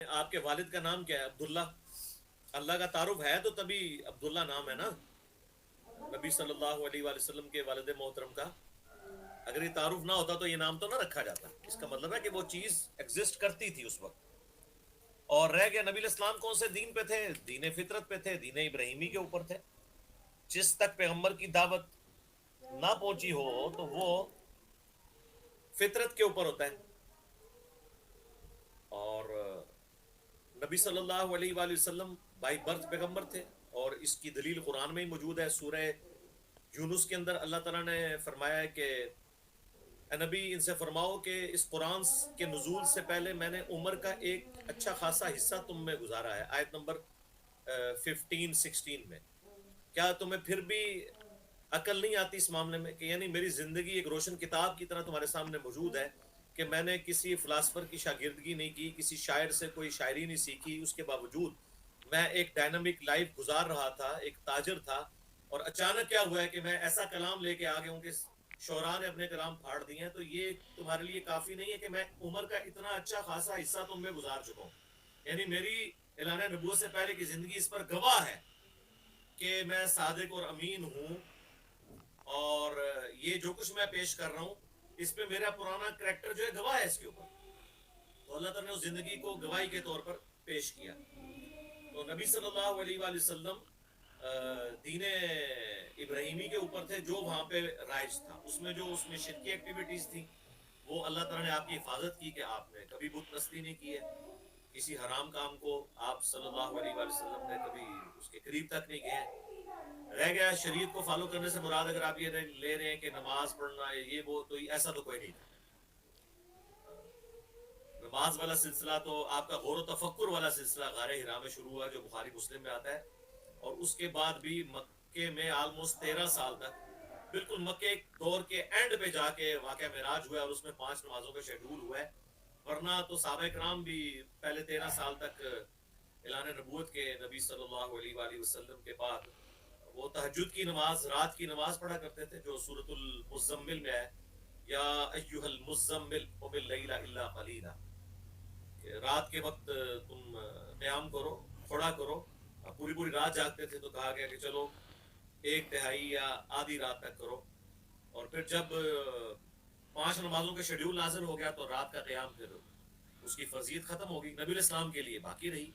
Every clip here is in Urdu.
آپ کے والد کا نام کیا ہے؟ عبداللہ. اللہ کا تعارف ہے تو تبھی عبداللہ نام ہے نا نبی صلی اللہ علیہ وآلہ وسلم کے والد محترم کا. اگر یہ تعارف نہ ہوتا تو یہ نام تو نہ رکھا جاتا. اس کا مطلب ہے کہ وہ چیز ایگزسٹ کرتی تھی اس وقت. اور رہ گیا نبی الاسلام کون سے دین پہ تھے؟ دین فطرت پہ تھے، دین ابراہیمی کے اوپر تھے. جس تک پیغمبر کی دعوت نہ پہنچی ہو تو وہ فطرت کے اوپر ہوتا ہے. اور نبی صلی اللہ علیہ وآلہ وسلم بائی برتھ پیغمبر تھے. اور اس کی دلیل قرآن میں ہی موجود ہے. سورہ یونس کے اندر اللہ تعالیٰ نے فرمایا ہے کہ اے نبی ان سے فرماؤ کہ اس قرآن کے نزول سے پہلے میں نے عمر کا ایک اچھا خاصا حصہ تم میں گزارا ہے. آیت نمبر 15-16 میں. کیا تمہیں پھر بھی عقل نہیں آتی اس معاملے میں کہ یعنی میری زندگی ایک روشن کتاب کی طرح تمہارے سامنے موجود ہے کہ میں نے کسی فلاسفر کی شاگردگی نہیں کی، کسی شاعر سے کوئی شاعری نہیں سیکھی. اس کے باوجود میں ایک ڈائنامک لائف گزار رہا تھا، ایک تاجر تھا. اور اچانک کیا ہوا ہے کہ میں ایسا کلام لے کے آ گیا ہوں کہ شعراء نے اپنے کلام پھاڑ دیے ہیں. تو یہ تمہارے لیے کافی نہیں ہے کہ میں عمر کا اتنا اچھا خاصا حصہ تم میں گزار چکا ہوں. یعنی میری اعلان نبوت سے پہلے کی زندگی اس پر گواہ ہے کہ میں صادق اور امین ہوں. اور یہ جو کچھ میں پیش کر رہا ہوں اس پہ میرا پرانا کریکٹر جو ہے گواہ ہے اس کے اوپر. تو اللہ تعالیٰ نے اس زندگی کو گواہی کے طور پر پیش کیا. تو نبی صلی اللہ علیہ وآلہ وسلم دین ابراہیمی کے اوپر تھے جو وہاں پہ رائج تھا. اس میں شرکی ایکٹیویٹیز تھیں وہ اللہ تعالیٰ نے آپ کی حفاظت کی کہ آپ نے کبھی بت پرستی نہیں کی ہے. کسی حرام کام کو آپ صلی اللہ علیہ وآلہ وسلم نے کبھی اس کے قریب تک نہیں گئے. رہ گیا شریعت کو فالو کرنے سے مراد اگر آپ یہ لے رہے ہیں کہ نماز پڑھنا یہ وہ تو ایسا تو کوئی نہیں تھا. نماز والا سلسلہ تو آپ کا غور و تفکر والا سلسلہ غار حرا میں شروع ہوا جو بخاری مسلم میں آتا ہے. اور اس کے بعد بھی مکے میں آلموسٹ 13 سال تک بالکل مکے دور کے اینڈ پہ جا کے واقعہ معراج ہوا ہے اور اس میں 5 نمازوں کا شیڈول ہوا ہے. ورنہ تو صحابہ کرام بھی پہلے 13 سال تک اعلان نبوت کے نبی صلی اللہ علیہ وآلہ وسلم کے بعد وہ تہجد کی نماز رات کی نماز پڑھا کرتے تھے جو سورۃ المزمل میں ہے یا ایھا المزمل قم اللیل الا قلیلا. رات کے وقت تم قیام کرو، کھڑا کرو. پوری رات جاگتے تھے تو کہا گیا کہ چلو 1/3 یا آدھی رات تک کرو. اور پھر جب 5 نمازوں کا شیڈیول نازل ہو گیا تو رات کا قیام پھر اس کی فرضیت ختم ہوگی. نبی علیہ السلام کے لیے باقی رہی.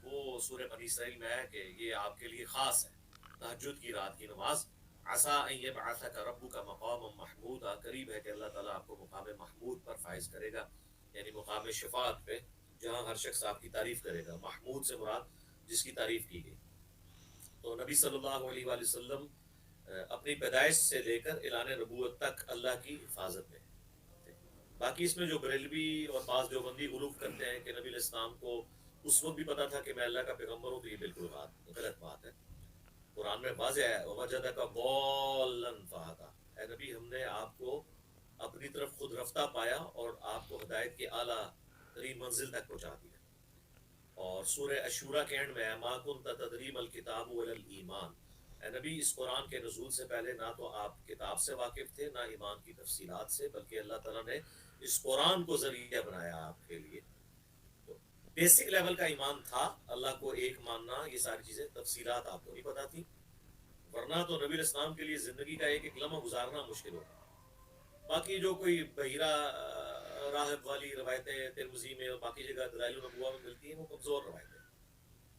وہ سورہ بنی اسرائیل میں ہے کہ یہ آپ کے لیے خاص ہے تہجد کی رات کی نماز. عسیٰ ان یبعثک ربک مقاما محمودا. قریب ہے کہ اللہ تعالیٰ آپ کو مقام محمود پر فائز کرے گا، یعنی مقام شفاعت پہ جہاں ہر شخص آپ کی تعریف کرے گا. محمود سے مراد جس کی تعریف کی گئی. تو نبی صلی اللہ علیہ وآلہ وسلم اپنی پیدائش سے لے کر اعلان نبوت تک اللہ کی حفاظت میں تھے. باقی اس میں جو بریلوی اور بعض دیوبندی غلوف کرتے ہیں کہ نبی علیہ السلام کو اس وقت بھی پتا تھا کہ میں اللہ کا پیغمبر ہوں، تو یہ بالکل غلط بات ہے. قرآن میں واضح ہے وَوَجَدَكَ ضَالًّا فَهَدَىٰ. اے نبی ہم نے آپ کو اپنی طرف خود رفتہ پایا اور آپ کو ہدایت کی اعلیٰ ترین منزل تک پہنچا دیا. اور سورہ اشورا کے اینڈ میں ہے مَا كُنْتَ تَدْرِي مَا الْكِتَابُ وَلَا الْإِيمَانُ. اے نبی اس قرآن کے نزول سے پہلے نہ تو آپ کتاب سے واقف تھے نہ ایمان کی تفصیلات سے، بلکہ اللہ تعالیٰ نے اس قرآن کو ذریعہ بنایا آپ کے لیے. تو بیسک لیول کا ایمان تھا، اللہ کو ایک ماننا، یہ ساری چیزیں تفصیلات آپ کو نہیں پتا تھی. ورنہ تو نبی علیہ السلام کے لیے زندگی کا ایک لمحہ گزارنا مشکل ہوتا. باقی جو کوئی بحیرہ راہب والی روایتیں ترمذی میں اور باقی جگہ دلائل النبوہ میں ملتی ہیں وہ کمزور روایتیں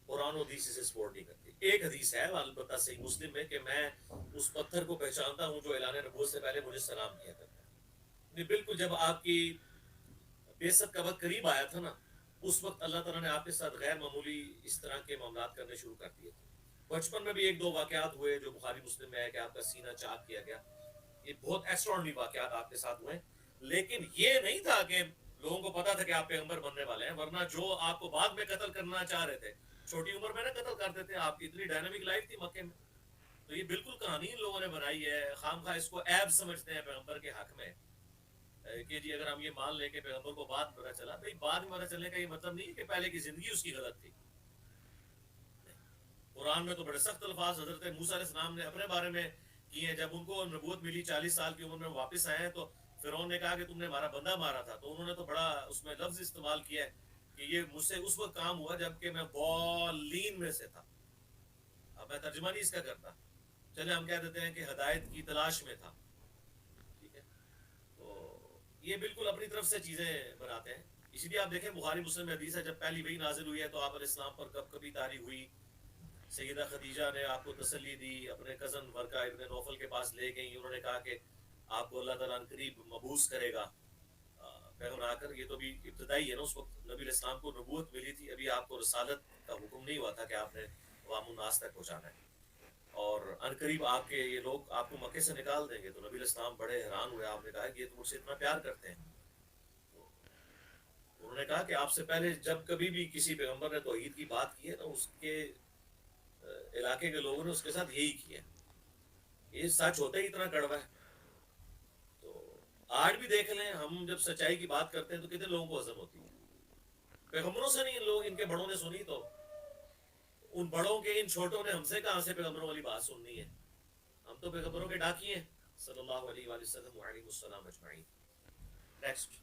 قرآن و حدیث سے سپورٹ نہیں کرتی. ایک حدیث ہے البتہ صحیح مسلم میں کہ میں اس پتھر کو پہچانتا ہوں جو اعلان نبوت سے پہلے مجھے سلام کیا کرتا ہے. بالکل جب آپ کی بعثت کا وقت قریب آیا تھا نا اس وقت اللہ تعالیٰ نے آپ کے ساتھ غیر معمولی اس طرح کے معاملات کرنے شروع کر دیے تھے. بچپن میں بھی 1-2 واقعات ہوئے جو بخاری مسلم میں ہے کہ آپ کا سینہ چاک کیا گیا. یہ بہت ایکسٹراڈنری واقعات آپ کے ساتھ ہوئے. لیکن یہ نہیں تھا کہ لوگوں کو پتا تھا کہ آپ پیغمبر بننے والے ہیں. ورنہ جو آپ کو بعد میں قتل کرنا چاہ رہے تھے چھوٹی عمر میں نہ قتل کرتے تھے. آپ کی اتنی ڈائنامک لائف تھی مکے میں. تو یہ بالکل کہانی ان لوگوں نے بنائی ہے. خام خواہ اس کو عیب سمجھتے ہیں پیغمبر کے حق میں کہ جی اگر ہم یہ مان لیں کہ پیغمبر کو بعد پتہ چلا. بھائی بعد میں پتہ چلنے کا یہ مطلب نہیں کہ پہلے کی زندگی اس کی غلط تھی. قرآن میں تو بڑے سخت الفاظ حضرت موسیٰ علیہ السلام نے اپنے بارے میں کی ہیں. جب ان کو نبوت ملی 40 سال کی عمر میں واپس آئے ہیں تو فرعون نے کہا کہ تم نے ہمارا بندہ مارا تھا. تو انہوں نے تو بڑا اس میں لفظ استعمال کیا ہے کہ یہ مجھ سے اس وقت کام ہوا جب کہ میں بالین میں سے تھا. اب میں ترجمہ نہیں اس کا کرتا, چلے ہم کہہ دیتے ہیں کہ ہدایت کی تلاش میں تھا. ٹھیک ہے, تو یہ بالکل اپنی طرف سے چیزیں بناتے ہیں. اسی لیے آپ دیکھیں بخاری مسلم میں حدیث ہے, جب پہلی وحی نازل ہوئی ہے تو آپ علیہ السلام پر کب کبھی طاری ہوئی, سیدہ خدیجہ نے آپ کو تسلی دی, اپنے کزن ورقہ ابن نوفل کے پاس لے گئیں, انہوں نے کہا کہ آپ کو اللہ تعالیٰ قریب مبعوث کرے گا پیغمبر آ کر. یہ تو بھی ابتدائی ہے نا, اس وقت نبی علیہ السلام کو نبوت ملی تھی, ابھی آپ کو رسالت کا حکم نہیں ہوا تھا کہ آپ نے عوام الناس تک پہنچانا ہے. اور ان قریب آپ کے یہ لوگ آپ کو مکے سے نکال دیں گے. تو نبی علیہ السلام بڑے حیران ہوئے, آپ نے کہا کہ یہ تو مجھ سے اتنا پیار کرتے ہیں. انہوں نے کہا کہ آپ سے پہلے جب کبھی بھی کسی پیغمبر نے توحید کی بات کی ہے تو اس کے علاقے کے لوگوں نے اس کے ساتھ یہی کیا. یہ سچ ہوتا ہی اتنا کڑوا ہے. تو آج بھی دیکھ لیں, ہم جب سچائی کی بات کرتے ہیں تو کتنے لوگوں کو ہضم ہوتی ہے. پیغمبروں سے نہیں, لوگ ان کے بڑوں نے سنی, تو ان بڑوں کے ان چھوٹوں نے ہم سے کہاں سے پیغمبروں والی بات سننی ہے. ہم تو پیغمبروں کے ڈاکی ہیں صلی اللہ علیہ وآلہ وسلم وعلیہ السلام اجمعین. نیکسٹ.